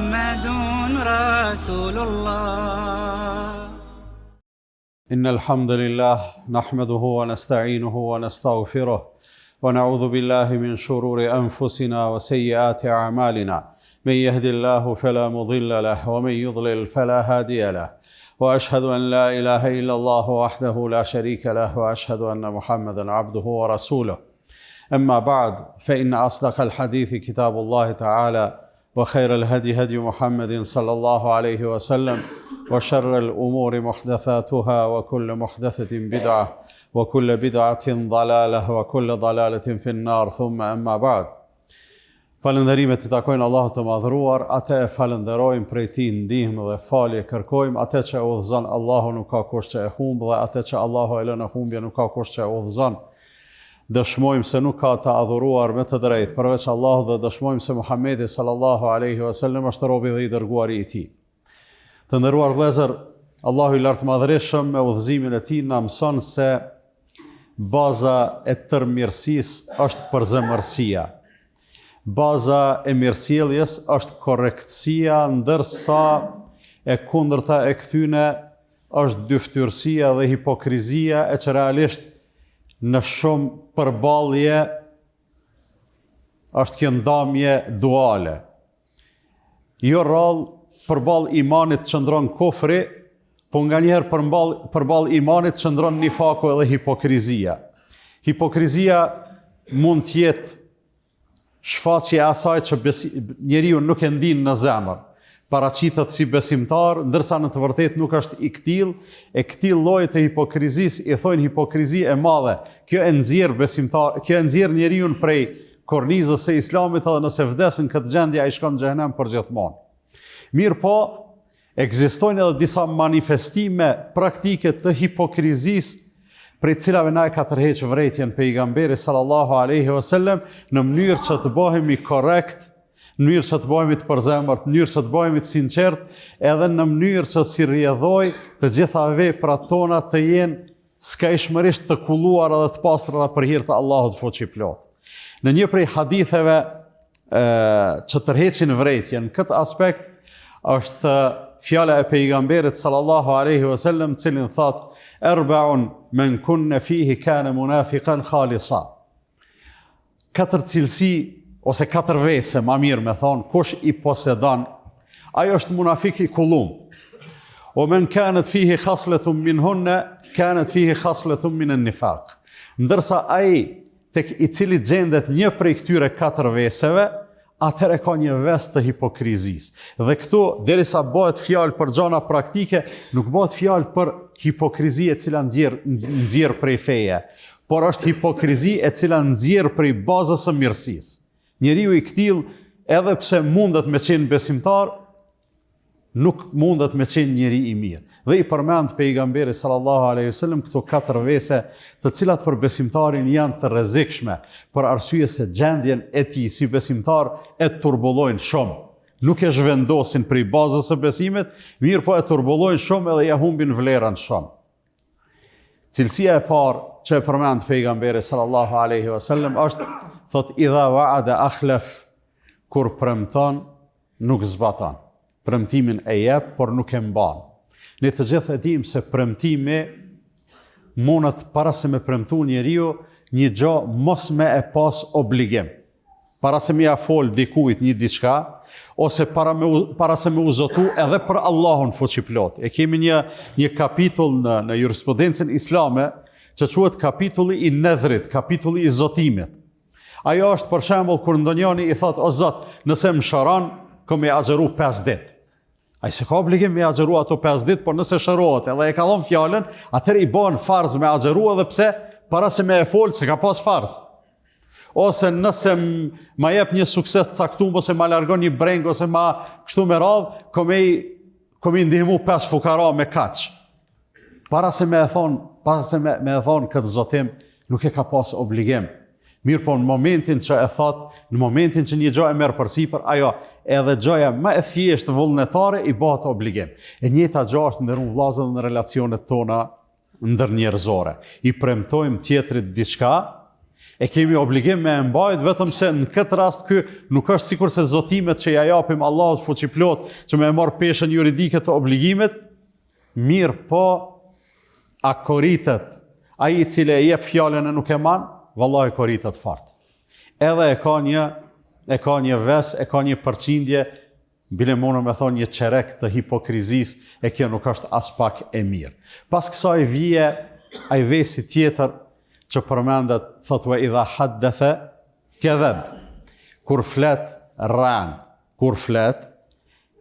محمد رسول الله. إن الحمد لله نحمده ونستعينه ونستغفره ونعوذ بالله من شرور أنفسنا وسيئات أعمالنا. من يهد الله فلا مضل له ومن يضلل فلا هادي له، وأشهد أن لا إله إلا الله وحده لا شريك له، وأشهد أن محمدا عبده ورسوله. أما بعد، فإن أصدق الحديث كتاب الله تعالى، وخير الهدي هدي محمد صلى الله عليه وسلم، وشر الأمور محدثاتها، وكل محدثة بدعة، وكل بدعة ضلالة، وكل ضلالة في النار. ثم أما بعد. Falënderimet I takojnë Allahut të madhëruar, atë e falenderojmë, prej Tij ndihmë dhe falje kërkojmë, atë që e udhëzon Allahu nuk ka kush që e humb, dhe atë që Allahu e lën në humbje nuk ka kush që e udhëzon. Dëshmojmë se nuk ka të adhuruar me të drejtë përveç Allahut dhe dëshmojmë se Muhamedi sallallahu alaihi wasallam është robi dhe I dërguari I Tij. Të nderuar vëllezër, Allahu I lartë madhërisëm me udhëzimin e Tij na mëson se baza e tërë mirësisë është përzemërsia. Baza e mirësjelljes është korrektësia, ndërsa e kundërta e këtyne është dyftyrësia dhe hipokrizia, e që realisht në shumë përballje është kjo ndamje duale. Jo rrallë përballë imanit qëndron kufri, po nganjëherë përballë imanit qëndron nifaku edhe hipokrizia. Hipokrizia mund të jetë shfaqje e asaj që njeriu nuk e ndin në zemër, paraqitet si besimtar, ndërsa në të vërtetë nuk është I këtill, e këtill lloji të hipokrizisë I thonë hipokrizi e madhe. Kjo e nxjerr besimtar, kjo e nxjerr njeriu prej kornizës së Islamit, edhe nëse vdes në këtë gjendje ai shkon në xhenem përgjithmonë. Mirë po, ekzistojnë edhe disa manifestime praktike të hipokrizisë, prej cilave na e ka tërheqë vërejtjen pejgamberi sallallahu alaihi wasallam, në mënyrë që të bëhemi korrekt, në mënyrë që të bëhemi të përzemërt, në mënyrë që të bëhemi të sinqert, edhe në mënyrë që si rrjedhoj të gjitha veprat tona të jenë skajshmërisht të kulluara dhe të pastra për hir të Allahut fuqiplot. Në një prej haditheve që tërheqin vërejtjen në këtë aspekt është fjala e pejgamberit sallallahu alaihi wasallam, cilin thot: "Arba'un men kunne fihi kana munafiqan khalisa." 4 cilësi ose 4 vese, më mirë me thonë, kush I posedon, ai është munafik I kullum. O men kanat fihi khaslatun minhunna kanat fihi khaslatun min an-nifaq. Ndërsa ai tek I cili gjendet një prej këtyre 4 veseve, atëherë ka një ves të hipokrizisë. Dhe këtu, derisa bëhet fjalë për gjëra praktike, nuk bëhet fjalë për hipokrizi e cila nxjerr prej feje, por është hipokrizi e cila nxjerr prej bazës së mirësisë. Njeriu I këtill, edhe pse mundet me qenë besimtar, nuk mundet me qenë njeri I mirë. Dhe I përmend pejgamberi sallallahu alaihi wasallam këto 4 vese, të cilat për besimtarin janë të rrezikshme, për arsye se gjendjen e tij si besimtar e turbullojnë shumë. Nuk e zhvendosin prej bazës së besimit, mirë po e turbullojnë shumë edhe ja humbin vlerën shumë. Cilësia e parë që e përmend pejgamberi sallallahu alaihi wasallam është, thot: "Idha wa'ada akhlaf", kur premton nuk zbaton. Premtimin e jep, por nuk e mban. Ne të gjithë e dim se premtimi mundet para se me premtu njeriu një gjë mos me e pas obligim. Para se me ja fol dikujt një diçka, ose para se me u zotu edhe për Allahun fuqiplot. E kemi një kapitull në jurisprudencën islame që quhet kapitulli I nedhrit, kapitulli I zotimit. Ajo është për shembull kur ndonjëri I thot: "O Zot, nëse më shëron, kam me agjeru 5 ditë." Ai se ka obligim me agjeru ato 5 ditë, por nëse shërohet edhe e ka dhënë fjalën, atëherë I bën farz me agjeru, edhe pse para se me e fol se ka pas farz. Ose nëse ma jep një sukses të caktuar, ose ma largon një breng, ose ma kështu me radhë, kom I ndihmu 5 fukara me kaç. Para se me e thonë këtë zotim, nuk e ka pas obligim. Mirë po në momentin që e thot, në momentin që një gjë e merr përsipër, ajo edhe gjëja më e thjeshtë vullnetare I bëhet obligim. E njëjta gjë është ndër vëllezër në relacionet tona ndërnjerëzore. I premtojmë tjetrit diçka, E kemi obligim me e mbajt, vetëm se në këtë rast ky nuk është sikur se zotimet që ja japim Allahut fuqiplot që me e marr peshën juridike të obligimet, mirë po a koritet ai i cili e jep fjalën e nuk e man, vallahi koritet fort. Edhe e ka një ves, e ka një përqindje, bile mono me thonë një qerek të hipokrizis, e kjo nuk është as pak e mirë. Pas kësaj vije ai vesi tjetër që përmendet, thot wa idha haddethe kedheb, kur flet rran, kur flet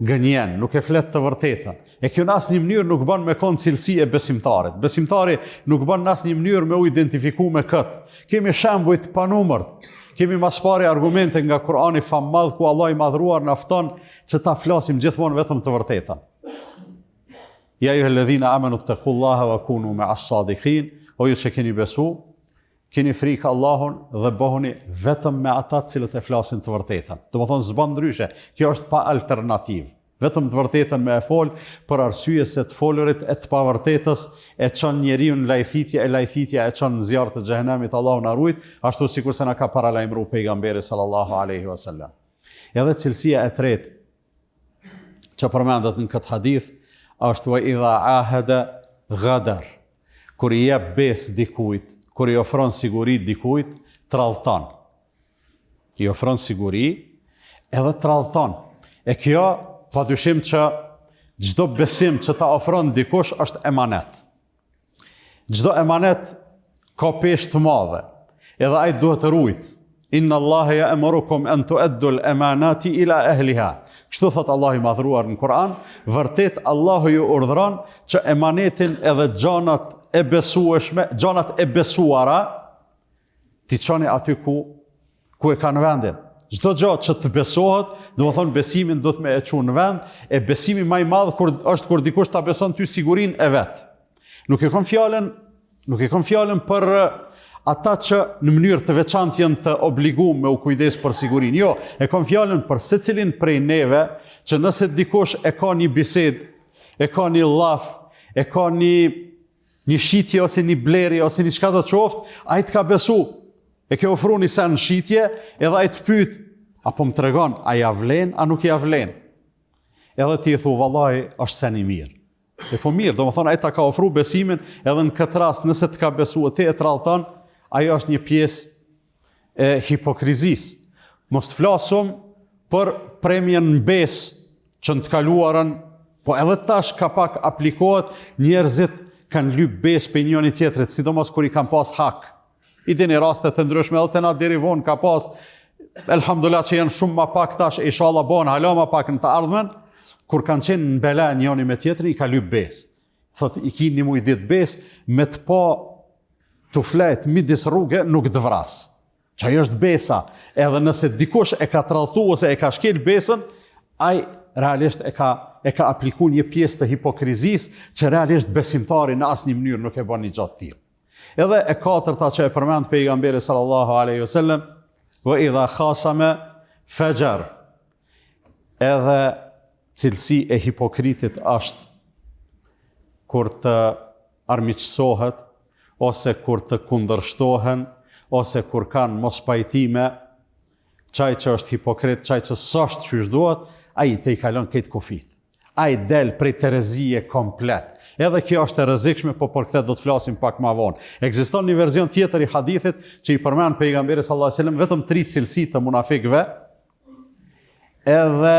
gënjen, nuk e flet të vërtetën. E kjo në asnjë mënyrë nuk bën me kon cilësi e besimtarit. Besimtari nuk bën në asnjë mënyrë me u identifiku me këtë. Kemi shembuj të panumërt. Kemi mas pari argumente nga Kurani fammadh ku Allah i madhruar na fton që ta flasim gjithmonë vetëm të vërtetën. Ja ayyuhalladhina amanu taqullaha wa kunu ma'as sadiqin, o ju që keni besu, keni frikë Allahun dhe bëhuni vetëm me ata të cilët e flasin të vërtetën. Do të thonë s'bën ndryshe. Kjo është pa alternativë. Vetëm të vërtetën me e fol, për arsye se të folurit e të pavërtetës e çon njeriu në lajthitje, e lajthitja e çon në zjarr të xhehenemit, Allahu na ruaj, ashtu sikur se na ka paralajmëruar pejgamberi sallallahu alaihi wasallam. Edhe cilësia e tretë që përmendet në këtë hadith është wa idha ahada ghadar. Kur i jep besë dikujt, kur i ofron siguri dikujt, trallton. I ofron siguri edhe trallton. E kjo padyshim që çdo besim që ta ofron dikush është emanet. Çdo emanet ka peshë të madhe, edhe ai duhet të ruajt. Inna Allaha ya'murukum an tu'addu al-amanati ila ahliha. Kështu thot Allahu i madhruar në Kur'an, vërtet Allahu ju urdhëron që emanetin edhe gjanat e besueshme, gjanat e besuara t'i çoni aty ku e kanë vendin. Çdo gjë që të besohet, do të thonë besimin do të me e çuar në vend, e besimi më i madh është kur dikush ta beson ty sigurinë e vet. Nuk e kam fjalën për ata që në mënyrë të veçantë janë të obliguar me u kujdes për sigurinë. Jo, e kam fjalën për secilin prej neve që nëse dikush e ka një bisedë, e ka një llaf, e ka një shitje ose një blerje ose një çka do të qoftë, ai të ka besu. E ke ofru një sen shitje, edhe ai të pyet, apo më tregon, a ja vlen, a nuk ja vlen? Edhe ti e thu, vallahi, është sen i mirë. E po mirë, do më thonë, ai ta ka ofru besimin, edhe në këtë rast, nëse të ka besu e te e trallton, ajo është një pjesë e hipokrizis. Mos të flasum për premjen në besë që në të kaluarën, po edhe tash ka pak aplikohet, njerëzit kanë lyp besë për njëri tjetrit, sidomos kur i kanë pas hak. I dini rastet të ndryshme, edhe të na deri vonë ka pas, elhamdulillah që janë shumë ma pak tash, inshallah bon, hala ma pak në të ardhmen, kur kanë qenë në bela njëri me tjetrin, i ka lyp besë. Thot, i ki një muj ditë besë, me të pa të flet midis rrugë, nuk të vras. Që ajo është besa, edhe nëse dikush e ka tralltu ose e ka shkel besën, ai realisht e ka apliku një pjesë të hipokrizis, që realisht besimtari në asnjë mënyrë nuk e bën një gjatë tillë. Edhe e katërta që e përmend pejgamberi sallallahu alaihi wasallam, wa idha khasama fajar. Edhe cilësi e hipokritit është kur të armiqësohet, ose kur të kundërshtohen, ose kur kanë mos pajtime, çaj që është hipokrit, çaj që s'është çysh duhet, ai te i kalon këtë kufit. Ai del prej terezije komplet. Edhe kjo është e rrezikshme, po për këtë do të flasim pak më vonë. Ekziston një version tjetër i hadithit që i përmend pejgamberi sallallahu alajhi wasallam vetëm 3 cilësi të munafikëve. Edhe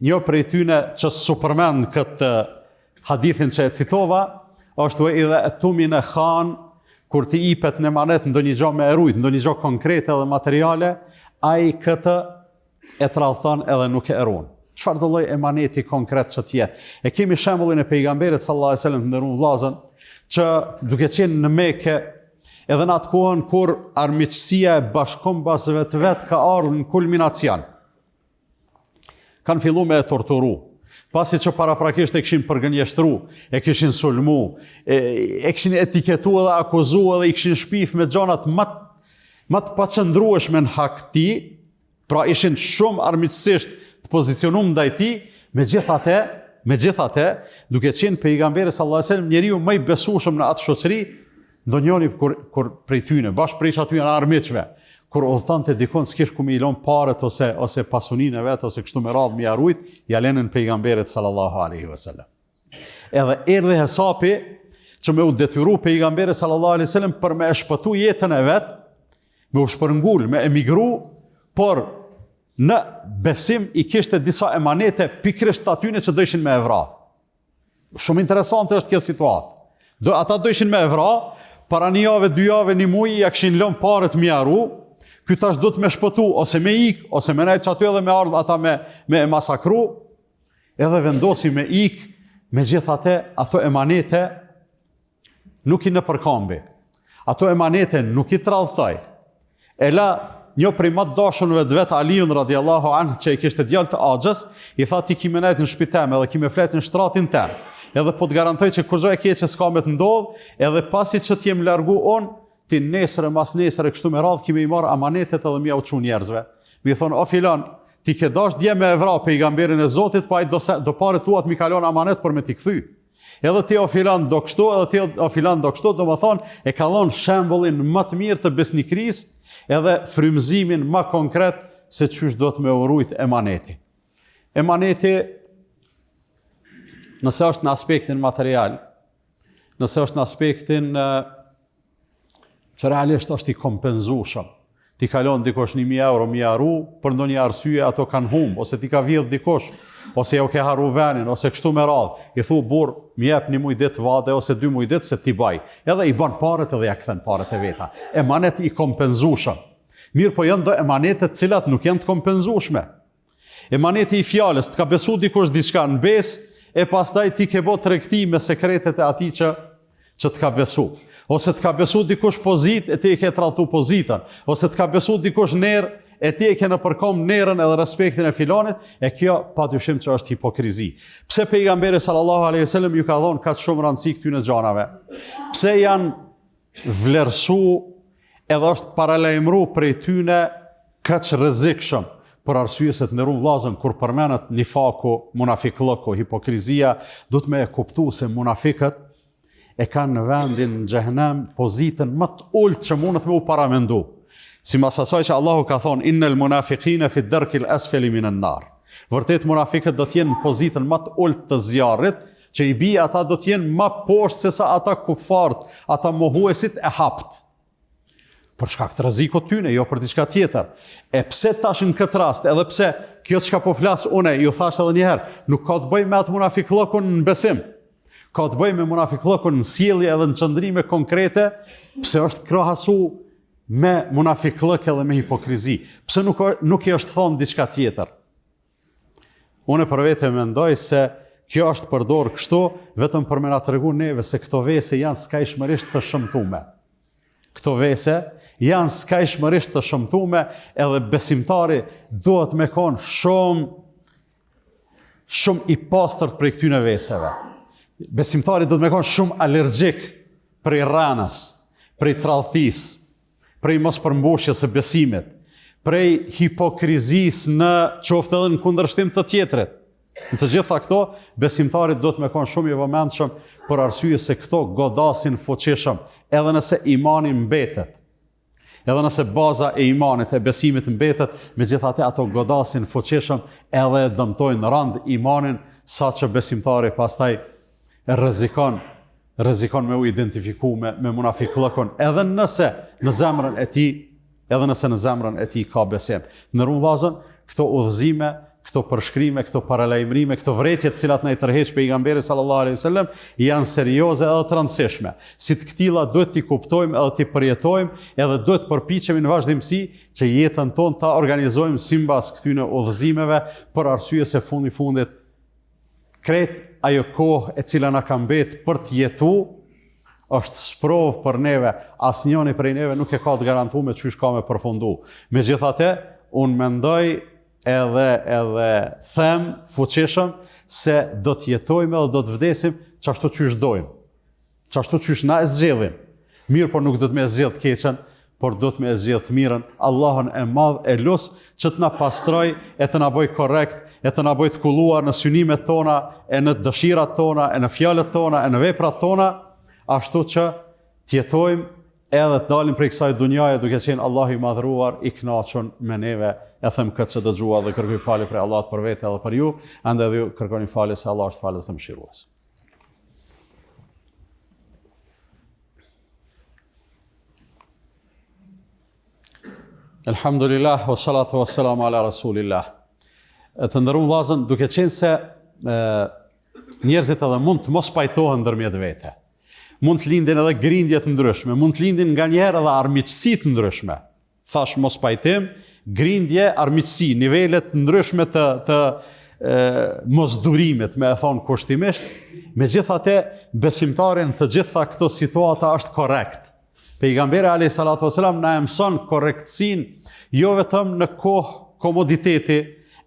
një prej tyre që s'u përmend këtë hadithin që e citova, është edhe etumin e khan, kur ti ipet në emanet ndonjë gjë me erujt, ndonjë gjë konkrete dhe materiale, ai këtë e trallton edhe nuk e erun. Çfarë do lloj emaneti konkret që të jetë? E kemi shembullin e pejgamberit sallallahu alajhi wasallam ndërun vllazën, që duke qenë në Mekë, edhe në atë kohën kur armiqësia e bashkombasëve të vet ka ardhur në kulminacion. Kanë filluar me e torturu. Pasi që paraprakisht e kishin përgënjeshtru, e kishin sulmu, e kishin etiketu edhe akuzu edhe i kishin shpif me gjanat më të paqëndrueshme në hak ti, pra ishin shumë armiqësisht të pozicionuar ndaj tij, megjithatë, duke qenë pejgamberi sallallahu alajhi wasallam njeriu më i besueshëm në atë shoqëri, ndonjëri kur prej tyne, bashkë prej aty në armiqve, kur udhëtonte dikon s'kish ku me i lon paret ose pasuninë e vet ose kështu me radhë me arrujt, ja lenën pejgamberit sallallahu alaihi wasallam. Edhe erdhi hesapi që me u detyru pejgamberi sallallahu alaihi wasallam për me e shpëtu jetën e vet, me u shpërngul, me emigru, por në besim i kishte disa emanete pikrisht atyne që do ishin me evra. Shumë interesante është kjo situatë. Ata do ishin me evra, para 1 javë, 2 javë, 1 muaj ja kishin lënë paret me arru, ky tash do të me shpëtu, ose me ik, ose me nejtë që aty edhe me ardhë ata me masakru, edhe vendosi me ik, me gjithate ato emanete nuk i në përkambi. Ato emanete nuk i trallëtoj. E la një prej më të dashurve të vet Aliun radiallahu anhu që i kishte djalë të Axhës, i tha ti ki me nejtë në shtëpi teme edhe ki me fletë në shtratin tem. Edhe po të garantoj që kur gjë e keqe s'ka me të ndodh, edhe pasi që t'jem largu on, ti nesër e mas nesër e kështu me radhë kime i marë amanetet edhe mi auqu njerëzve. Mi thonë, o filan, ti ke dash dje me evra pejgamberin e Zotit, pa i do pare tuat mi kalon amanet për me t'i kthy. Edhe ti o filan do kështu, edhe ti o filan do kështu, do më thonë, e kalon shembullin më të mirë të besnikris, edhe frymëzimin më konkret se qysh do të me urujt emaneti. Emaneti, nëse është në aspektin material, nëse është në aspektin që realisht është i kompenzueshëm. Ti kalon dikosh 1.000 euro mi arru, për ndonjë arsye ato kanë humbë, ose ti ka vjedh dikosh, ose ja u ke harru venin, ose kështu me radhë. I thu burr, më jep 1 muaj ditë vade ose 2 muaj ditë se ti baj. Edhe i bën paret edhe ja kthen paret e veta. Emanet i kompenzueshëm. Mirë po janë do emanetet cilat nuk janë të kompenzueshme. Emaneti i fjalës, të ka besu dikush diçka në besë, e pastaj ti ke bë tregti me sekretet e atij që të ka besu. Ose të ka besu dikush pozit, e ti e ke tralltu pozitën. Ose të ka besu dikush nerë, e ti e ke në përkom nerën edhe respektin e filanit, e kjo pa dyshim që është hipokrizi. Pse pejgamberi sallallahu alaihi wasallam ju ka dhonë kaq shumë rëndësi këtyne gjanave? Pse janë vlerësu edhe është paralajmëru prej tyne kaq rrezikshëm? Për arsye se të ndërru vllazën, kur përmenet nifaku, munafiklëku, hipokrizia, du të me e kuptu se munafikët e kanë në vendin në xhehenem pozitën më të ulët që mundet me u paramendu. Si mas asaj që Allahu ka thonë, innel munafiqina fi darkil asfali minan nar. Vërtet munafikët do t'jenë në pozitën më të ulët të zjarrit, që i bie ata do t'jenë më poshtë se sa ata kufart, ata mohuesit e hapt. Për shkak të rrezikut tyne, jo për diçka tjetër. E pse tash në këtë rast, edhe pse kjo çka po flas unë, ju thash edhe një herë, nuk ka të bëjë me atë munafiklëkun në besim. Ka të bëjë me munafiklëkun në sjellje edhe në qëndrime konkrete, pse është krahasu me munafiklëk edhe me hipokrizi. Pse nuk i është thonë diçka tjetër. Unë për vete mendoj se kjo është përdorur kështu vetëm për me na tregu neve se këto vese janë skajshmërisht të shëmtume. Këto vese janë skajshmërisht të shëmtume, edhe besimtari duhet me konë shumë i pastërt prej këtyne veseve. Besimtari duhet me konë shumë alergjik prej rranës, prej trallëtis, prej mos përmbushjes së besimit, prej hipokrizis në qoftë edhe në kundërshtim të tjetrit. Në të gjitha këto, besimtarit duhet me konë shumë i vëmendshëm për arsye se këto godasin fuqishëm, edhe nëse imani mbetet. Edhe nëse baza e imanit, e besimit mbetet, megjithatë ato godasin fuqishëm edhe dëmtojnë rand imanin, sa që besimtari pastaj rrezikon me u identifiku me munafiklëkun, edhe nëse në zemrën e tij ka besim. Në vllazën, këto udhëzime, këto përshkrime, këto paralajmërime, këto vretje të cilat na i tërheq pejgamberi sallallahu alaihi wasallam janë serioze edhe të rëndësishme. Si të këtilla duhet t'i kuptojmë edhe t'i përjetojmë, edhe duhet përpiqemi në vazhdimsi që jetën tonë ta organizojmë sipas këtyre udhëzimeve, për arsye se fundi fundit krejt ajo kohë e cila na ka mbet për të jetuar është sprovë për neve, asnjëri prej neve nuk e ka të garantuar me çysh ka me përfundu. Megjithatë, unë mendoj edhe them fuqishëm se do të jetojmë edhe do të vdesim çashtu qysh dojmë. Çashtu qysh na e zgjedhim. Mirë, por nuk do të më zgjedh të keqen, por do të më zgjedh të mirën. Allahun e madh e lut që të na pastroj, e të na bëj korrekt, e të na bëj të kulluar në synimet tona, e në dëshirat tona, e në fjalët tona, e në veprat tona, ashtu që tjetojmë edhe të dalim prej kësaj dunjaje duke qenë Allahu i madhruar i kënaqur me neve. E them këtë që dëgjua dhe kërkoj falje prej Allahut për vete edhe për ju, ande edhe ju kërkoni falje se Allah është falës dhe mëshirues. Elhamdulillah, wa salatu wa salamu ala rasulillah. Të ndërruar vëllezër, duke qenë se njerëzit edhe mund të mos pajtohen ndërmjet vete. Mund të lindin edhe grindje të ndryshme, mund të lindin nganjëherë edhe armiqësi të ndryshme. Thash mos pajtim, grindje, armiqësi, nivele të ndryshme të mosdurimit, me e thonë kushtimisht, megjithatë besimtarin të gjitha këto situata është korrekt. Pejgamberi alayhi salatu wasalam na mëson korrektësinë jo vetëm në kohë komoditeti,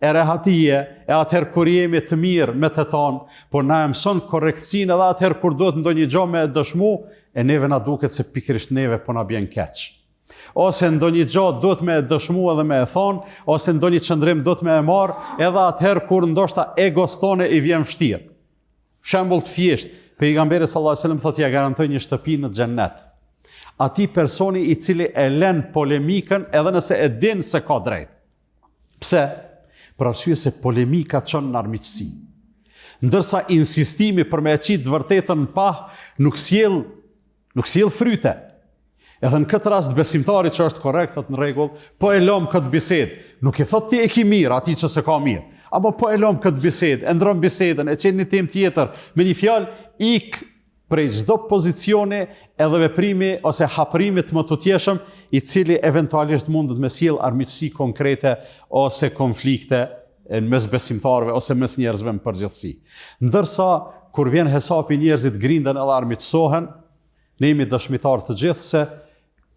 e rehatije, e atëherë kur jemi të mirë me të tonë, por na mëson korrektësinë edhe atëherë kur duhet ndonjë gjë me dëshmu, e neve na duket se pikërisht neve po na bjen keq. Ose ndonjë gjë duhet me dëshmu edhe me e thonë, ose ndonjë qëndrim duhet me e marë, edhe atëherë kur ndoshta egos tone i vjen vështirë. Shembull të thjeshtë, pejgamberi sallallahu alajhi wasallam thotë ja garantoj një shtëpi në xhennet. Ati personi i cili e lën polemikën edhe nëse e din se ka drejt. Pse? Për arsye se polemika çon në armiqësi. Ndërsa insistimi për me e qitë vërtetën në pah nuk sjell fryte. Edhe në këtë rast besimtari që është korrekt, në rregull, po e lëm këtë bisedë. Nuk i thot ti e ki mirë, ati që se ka mirë. Apo po e lëm këtë bisedë, e ndron bisedën, e qenë një temë tjetër, me një fjalë ik prej çdo pozicioni edhe veprimi ose haprimi të mëtutjeshëm i cili eventualisht mundet me sjell armiqësi konkrete ose konflikte në mes besimtarëve ose mes njerëzve në përgjithësi. Ndërsa kur vjen hesapi njerëzit grinden edhe armiqësohen, ne jemi dëshmitar të gjithë se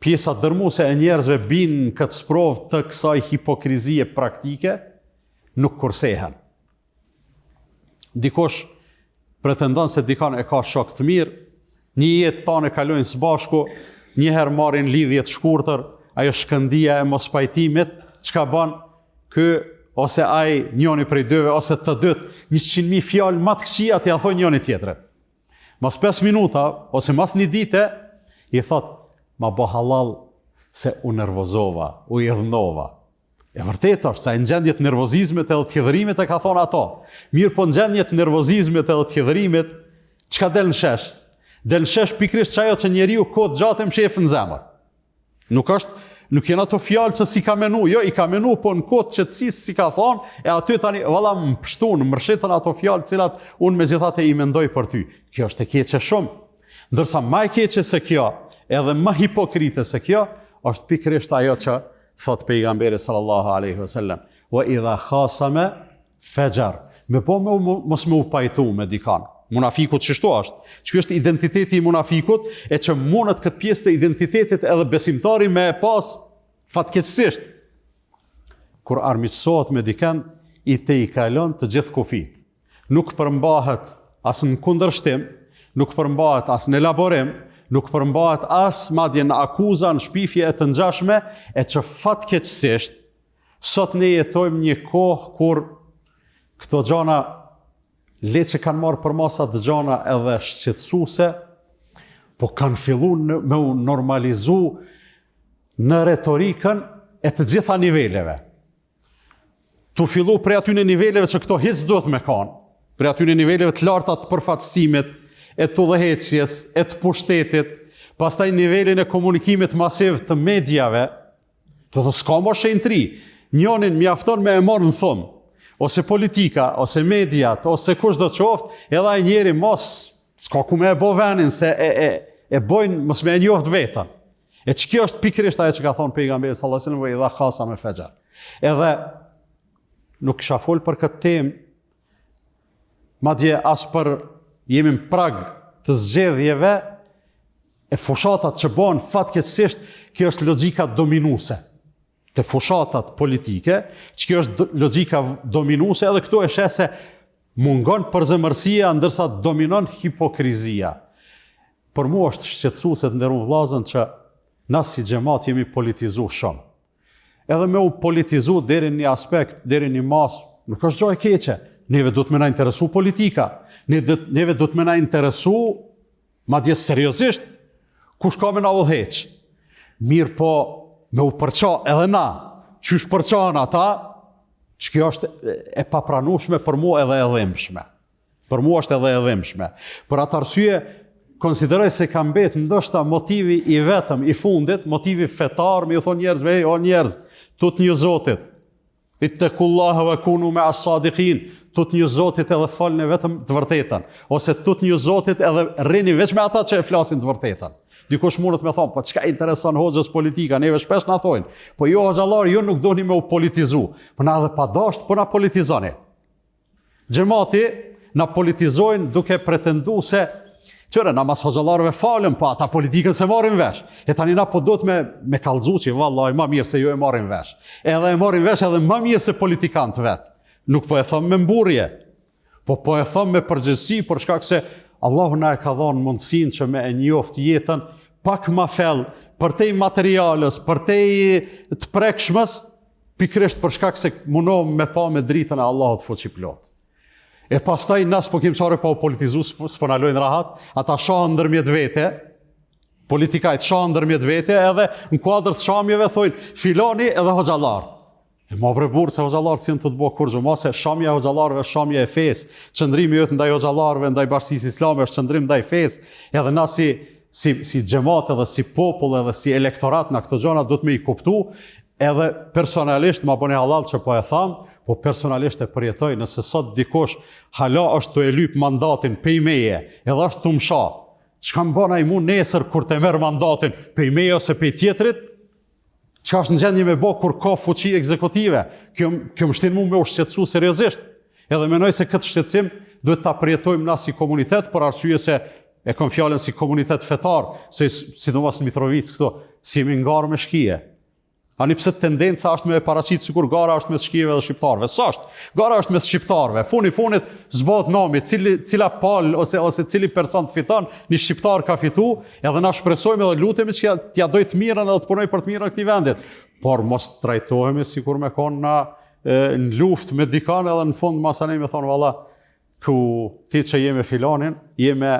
pjesa dërmuese e njerëzve bin në këtë sprovë të kësaj hipokrizie praktike, nuk kursehen. Dikush pretendon se dikan e ka shok të mirë, një jetë tanë e kalojnë së bashku, njëherë marrin lidhje të shkurtër, ajo shkëndia e mos pajtimit, çka bën ky ose ai njëri prej dyve ose të dytë, 100.000 fjalë më të këqija t'ia thonë njëri tjetrit. Mas 5 minuta ose mas një dite i thot, ma bo halal se u nervozova, u idhnova. E vërtet është, sa në gjendjet nervozizmet edhe të hidhërimit e ka thonë ato. Mirë po në gjendjet nervozizmet edhe të hidhërimit, çka del në shesh? Del në shesh pikrisht çajo që njeriu kohë gjatë më shef në zemër. Nuk janë ato fjalë që si ka menu, jo, i ka menu, po në kohë të qetësisë si ka thonë, e aty tani, valla më pështun, më rshitën ato fjalë cilat unë megjithatë i mendoj për ty. Kjo është e keqe shumë. Ndërsa më e keqe se kjo, edhe më hipokrite se kjo, është pikrisht ajo që thot pejgamberi sallallahu alaihi wasallam, wa idha khasama fajar. Me po mos më u pajtu me dikan. Munafikut çështo është. Që është identiteti i munafikut, e që mundet këtë pjesë të identitetit edhe besimtari me pas fatkeqësisht. Kur armiqësohet me dikën, i kalon të gjithë kufit. Nuk përmbahet as në kundërshtim, nuk përmbahet as në elaborim, nuk përmbahet as madje në akuza, në shpifje e të ngjashme, e që fatkeqësisht sot ne jetojmë një kohë kur këto gjana le që kanë marrë për masa të gjana edhe shqetësuese, po kanë fillu me u normalizu në retorikën e të gjitha niveleve. Tu fillu prej atyne niveleve që këto hiç duhet me kanë, prej atyne niveleve të larta të përfaqësimit, e të udhëheqjes, e të pushtetit, pastaj nivelin e komunikimit masiv të medjave, të s'ka më shenjtri, njënin mjafton me e marrë në thumë, ose politika, ose mediat, ose kush do të qoftë, edhe ai njeri mos s'ka ku me e bo venin, se e bojnë, mos me e njoft vetën. E që kjo është pikrisht ajo që ka thonë pejgamberi sallallahu alajhi wasallam, idha khasama fajar. Edhe nuk kisha fol për këtë temë, madje as për jemi në prag të zgjedhjeve e fushatat që bën fatkeqësisht, kjo është logjika dominuese të fushatat politike, që kjo është logjika dominuese, edhe këto e sheh se mungon përzemërsia ndërsa dominon hipokrizia. Për mua është shqetësuese të nderuar vëllezër që na si xhamat jemi politizuar shumë. Edhe me u politizu deri në një aspekt, deri në një mas, nuk është gjë e keqe. Neve do të më na interesu politika. Neve do të më na interesu, madje seriozisht, kush ka me na udhëheq. Mirë po, me u përqa edhe na, qysh përqan ata, që kjo është e papranueshme për mua edhe e dhimbshme. Për mua është edhe e dhimbshme. Për atë arsye, konsideroj se ka mbet ndoshta motivi i vetëm i fundit, motivi fetar, me ju thonë njerëzve, o njerëz, tut një Zotit, ittaqullaha wa kunu ma'a as-sadiqin, tut një Zotit edhe falni vetëm të vërtetën, ose tut një Zotit edhe rrini veç me ata që e flasin të vërtetën. Dikush mundet me thonë, po çka intereson hoxhës politika, neve shpesh na thonë, po jo hoxhallar, ju nuk doni me u politizu, po na edhe pa dasht, po na politizoni. Xhamati na politizojnë duke pretendu se qëre, na mas hoxhallarëve falem, po ata politikën se marrin vesh. E tani na po do të me kallëzu që vallaj ma mirë se jo e marrin vesh. Edhe e marrin vesh edhe ma mirë se politikant vetë. Nuk po e thëmë me mburje, po e thëmë me përgjithësi, për shkak se Allahu na e ka dhënë mundësinë që me e njoft jetën pak ma fell, për te materialës, për te të prekshmës, pikrisht për shkak se mundohem me pa me dritën e Allahut fuqiplot. E pastaj nas po kim çare pa u politizu, s'po na lojnë rahat, ata shahen ndërmjet vete, politikajt shahen ndërmjet vete, edhe në kuadër të shamjeve thojnë filani edhe hoxhallar. E ma bre burë se hoxhallarët si në të bëhë kur gjuma, se shamja e hoxhallarëve është shamja e fesë, qëndrimi jëtë ndaj hoxhallarëve, ndaj bashkësisë islame është qëndrim ndaj fesë, edhe na si xhamat edhe si popull edhe si elektorat në këto gjona do të me i kuptu, edhe personalisht ma bëni halal që po e thamë, po personalisht e përjetoj, nëse sot dikush hala është të e lyp mandatin pej meje, edhe është të msha, që kam bëna i mu nesër kur të merë mandatin pej meje ose pej tjetrit, që është në gjendje me bo kur ka fuqi ekzekutive, kjo më shtin mu me u shqetësu seriozisht. Edhe menoj se këtë shqetësim duhet ta përjetojmë na si komunitet, për arsye se e kom fjallën si komunitet fetar, se sidomos në Mitrovic këto, si jemi ngarë me shkije. Ani pse tendenca është me e paraqit sikur gara është mes shkijeve dhe shqiptarëve. S'është. Gara është mes shqiptarëve. Funit zbot nami, cila pal ose cili person të fiton, një shqiptar ka fitu, edhe na shpresojmë edhe lutemi që t'ja doj të mirën edhe të punoj për të mirën këtij vendit. Por mos trajtohemi sikur me konë na në luftë me dikan edhe në fund masanej me thonë valla, ku ti që jeme filanin, jeme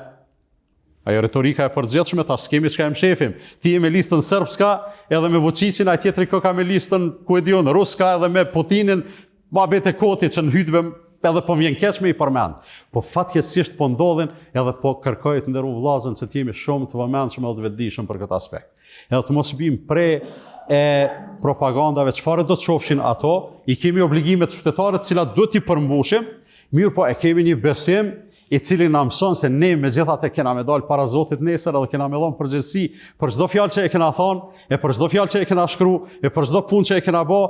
ajo retorika e përgjithshme, ta s'kemi çka e shefim. Ti je me listën serbska, edhe me Vučićin, ai tjetri ka me listën ku e diun ruska, edhe me Putinin, babet e kotit që në hytbe edhe po vjen keq me i përmend. Po fatkeqësisht po ndodhin edhe po kërkoj të nderuar vllazën se të jemi shumë të vëmendshëm edhe të vetëdijshëm për këtë aspekt. Edhe të mos bim pre e propagandave çfarë do të shofshin ato, i kemi obligimet qytetarët të cilat duhet t'i përmbushim, mirë po e kemi një besim i cili na mëson se ne me gjithatë kena me dal para Zotit nesër edhe kena me dhënë përgjegjësi për çdo fjalë që e kena thonë, e për çdo fjalë që e kena shkruar, e për çdo punë që e kena bë,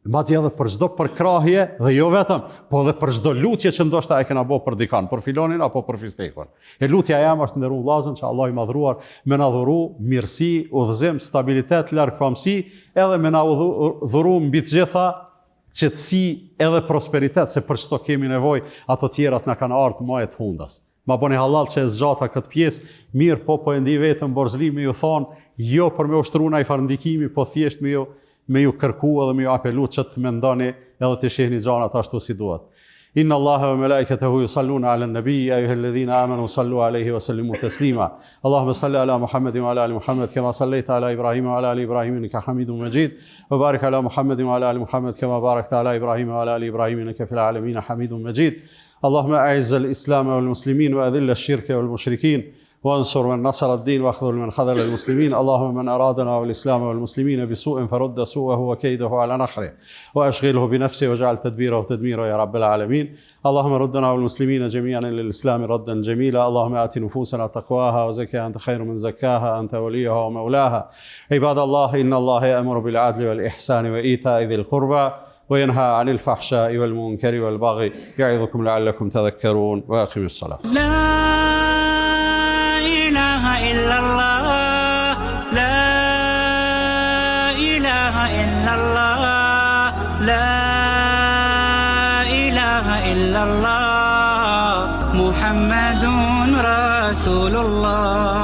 madje edhe për çdo përkrahje dhe jo vetëm, po edhe për çdo lutje që ndoshta e kena bë për dikan, për filonin apo për fistekun. E lutja jam është nderuar vllazën që Allah i madhruar me na dhuru mirësi, udhëzim, stabilitet, largpamësi, edhe me na dhuru mbi të gjitha qetësi edhe prosperitet, se për çdo kemi nevojë, ato tjerat na kanë ardhur më të hundas. Ma bëni halal që e zgjata këtë pjesë, mirë po e ndi vetëm borxhlimi ju thonë, jo për me ushtru na i farndikimi, po thjesht me ju kërku edhe me ju apelu që të mendoni edhe të shihni gjanat ashtu si duhet. Inna Allaha wa malaikatahu yusalluna ala an-nabi ya ayyuhalladhina amanu sallu alayhi wa sallimu taslima. Allahumma salli ala Muhammadin wa ala ali Muhammad kama sallaita ala Ibrahim wa ala ali Ibrahim innaka Hamidum Majid. Wa barik ala Muhammadin wa ala ali Muhammad kama barakta ala Ibrahim wa ala ali Ibrahim innaka fil alamin Hamidum Majid. اللهم أعز الإسلام والمسلمين وأذل الشرك والمشركين وانصر من نصر الدين واخذل من خذل المسلمين. اللهم من أرادنا والإسلام والمسلمين بسوء فرد سوءه وكيده على نحره وأشغله بنفسه واجعل تدبيره تدميره يا رب العالمين. اللهم ردنا والمسلمين جميعا للإسلام ردا جميلا. اللهم آت نفوسنا تقواها وزكها أنت خير من زكاها أنت وليها ومولاها. عباد الله إن الله يأمر بالعدل والإحسان وإيتاء ذي القربى وينهى عن الفحشاء والمنكر والبغي يعظكم لعلكم تذكرون وأقيموا الصلاة. لا إله إلا الله لا إله إلا الله لا إله إلا الله محمد رسول الله.